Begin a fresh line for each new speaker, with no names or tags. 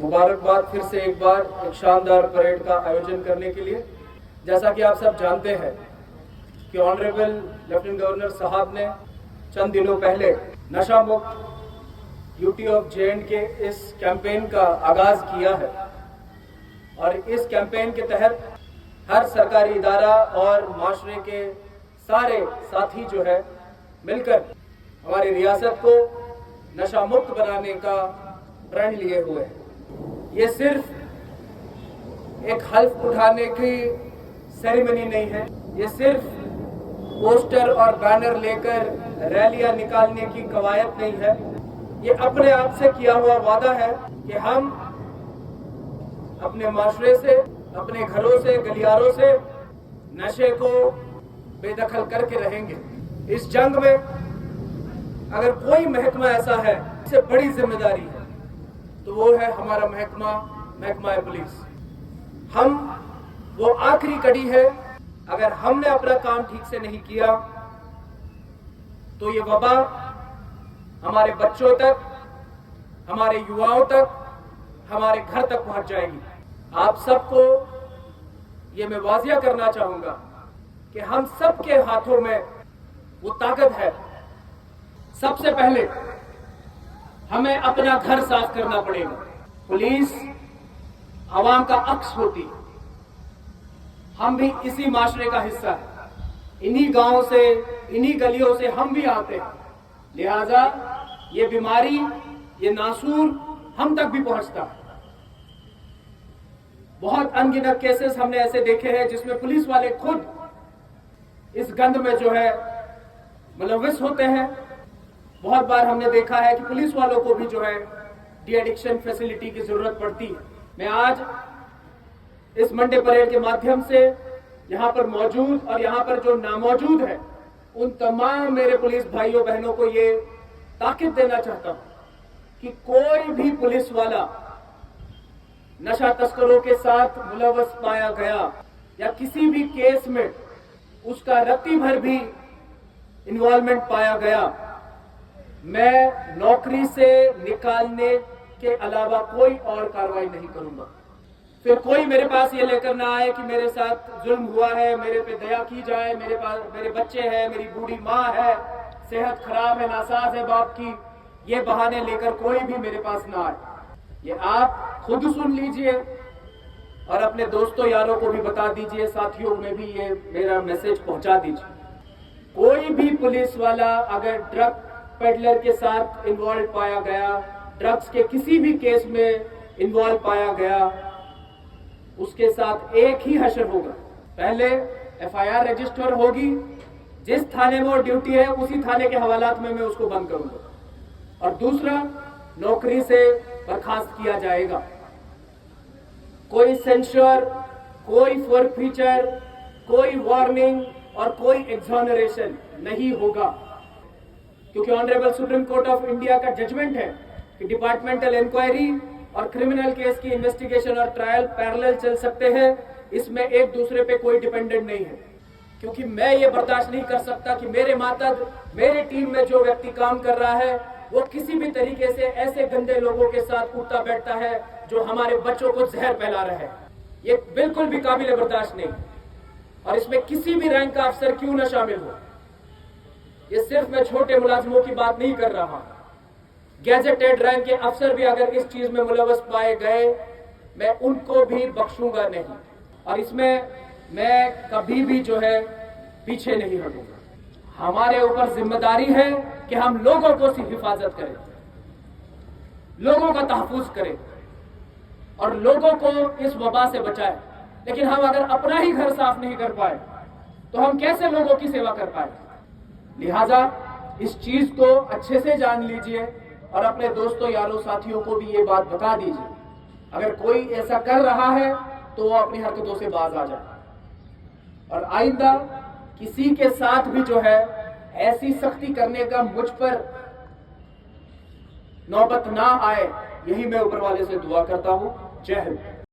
मुबारकबाद फिर से एक बार एक शानदार परेड का आयोजन करने के लिए। जैसा कि आप सब जानते हैं कि ऑनरेबल लेफ्टिनेंट गवर्नर साहब ने चंद दिनों पहले नशा मुक्त यूटी ऑफ जे.एंड. के इस कैंपेन का आगाज किया है और इस कैंपेन के तहत हर सरकारी इदारा और माशरे के सारे साथी जो है मिलकर हमारी रियासत को नशा मुक्त बनाने का प्रण लिए हुए हैं। ये सिर्फ एक हल्फ उठाने की सेरेमनी नहीं है, ये सिर्फ पोस्टर और बैनर लेकर रैलियां निकालने की कवायद नहीं है। ये अपने आप से किया हुआ वादा है कि हम अपने माशरे से, अपने घरों से, गलियारों से नशे को बेदखल करके रहेंगे। इस जंग में अगर कोई महकमा ऐसा है इससे बड़ी जिम्मेदारी है तो वो है हमारा महकमा पुलिस। हम वो आखिरी कड़ी है। अगर हमने अपना काम ठीक से नहीं किया तो ये वबा हमारे बच्चों तक, हमारे युवाओं तक, हमारे घर तक पहुंच जाएगी। आप सबको ये मैं वाजिया करना चाहूंगा कि हम सबके हाथों में वो ताकत है। सबसे पहले हमें अपना घर साफ करना पड़ेगा। पुलिस आवाम का अक्स होती, हम भी इसी माशरे का हिस्सा है। इन्हीं गांवों से, इन्हीं गलियों से हम भी आते हैं, लिहाजा ये बीमारी, ये नासूर हम तक भी पहुंचता है। बहुत अनगिनत केसेस हमने ऐसे देखे हैं जिसमें पुलिस वाले खुद इस गंद में जो है मुलव्विस होते हैं। बहुत बार हमने देखा है कि पुलिस वालों को भी जो है डी एडिक्शन फैसिलिटी की जरूरत पड़ती है। मैं आज इस मंडे परेड के माध्यम से यहाँ पर मौजूद और यहाँ पर जो नामौजूद है उन तमाम मेरे पुलिस भाइयों बहनों को ये ताकीद देना चाहता हूं कि कोई भी पुलिस वाला नशा तस्करों के साथ मुलव्वस पाया गया या किसी भी केस में उसका रत्ती भर भी इन्वॉल्वमेंट पाया गया, मैं नौकरी से निकालने के अलावा कोई और कार्रवाई नहीं करूंगा। फिर कोई मेरे पास ये लेकर ना आए कि मेरे साथ जुल्म हुआ है, मेरे पे दया की जाए, मेरे बच्चे हैं, मेरी बूढ़ी माँ है, सेहत खराब है, नासाज है बाप की, ये बहाने लेकर कोई भी मेरे पास ना आए। ये आप खुद सुन लीजिए और अपने दोस्तों यारों को भी बता दीजिए, साथियों में भी ये मेरा मैसेज पहुंचा दीजिए। कोई भी पुलिस वाला अगर ड्रग पेडलर के साथ इन्वॉल्व पाया गया, ड्रग्स के किसी भी केस में इन्वॉल्व पाया गया, उसके साथ एक ही हशर होगा। पहले एफआईआर रजिस्टर होगी, जिस थाने में वो ड्यूटी है उसी थाने के हवालात में मैं उसको बंद करूंगा, और दूसरा नौकरी से बर्खास्त किया जाएगा। कोई सेंश्योर, कोई फोरफीचर, कोई वार्निंग और कोई एग्जोनरेशन नहीं होगा, क्योंकि honourable supreme court of India का जजमेंट है कि डिपार्टमेंटल इंक्वायरी और क्रिमिनल केस की इन्वेस्टिगेशन और ट्रायल पैरेलल चल सकते हैं। इसमें एक दूसरे पे कोई डिपेंडेंट नहीं है, क्योंकि मैं ये बर्दाश्त नहीं कर सकता कि मेरे मातहत मेरे टीम में जो व्यक्ति काम कर रहा है वो किसी भी तरीके से ऐसे गंदे लोगों के साथ उठता बैठता है जो हमारे बच्चों को जहर फैला रहे हैं। ये बिल्कुल भी काबिल बर्दाश्त नहीं, और इसमें किसी भी रैंक का अफसर क्यों न शामिल हो। ये सिर्फ मैं छोटे मुलाजिमों की बात नहीं कर रहा, गैजेटेड रैंक के अफसर भी अगर इस चीज में मुलव्वस पाए गए, मैं उनको भी बख्शूंगा नहीं, और इसमें मैं कभी भी जो है पीछे नहीं हटूंगा। हमारे ऊपर जिम्मेदारी है कि हम लोगों को हिफाजत करें, लोगों का तहफुज करें और लोगों को इस वबा से बचाएं। लेकिन हम अगर अपना ही घर साफ नहीं कर पाए तो हम कैसे लोगों की सेवा कर पाए। लिहाजा इस चीज को अच्छे से जान लीजिए और अपने दोस्तों, यारों, साथियों को भी ये बात बता दीजिए। अगर कोई ऐसा कर रहा है तो वो अपनी हरकतों से बाज आ जाए, और आइंदा किसी के साथ भी जो है ऐसी सख्ती करने का मुझ पर नौबत ना आए, यही मैं ऊपर वाले से दुआ करता हूं। जय हिंद।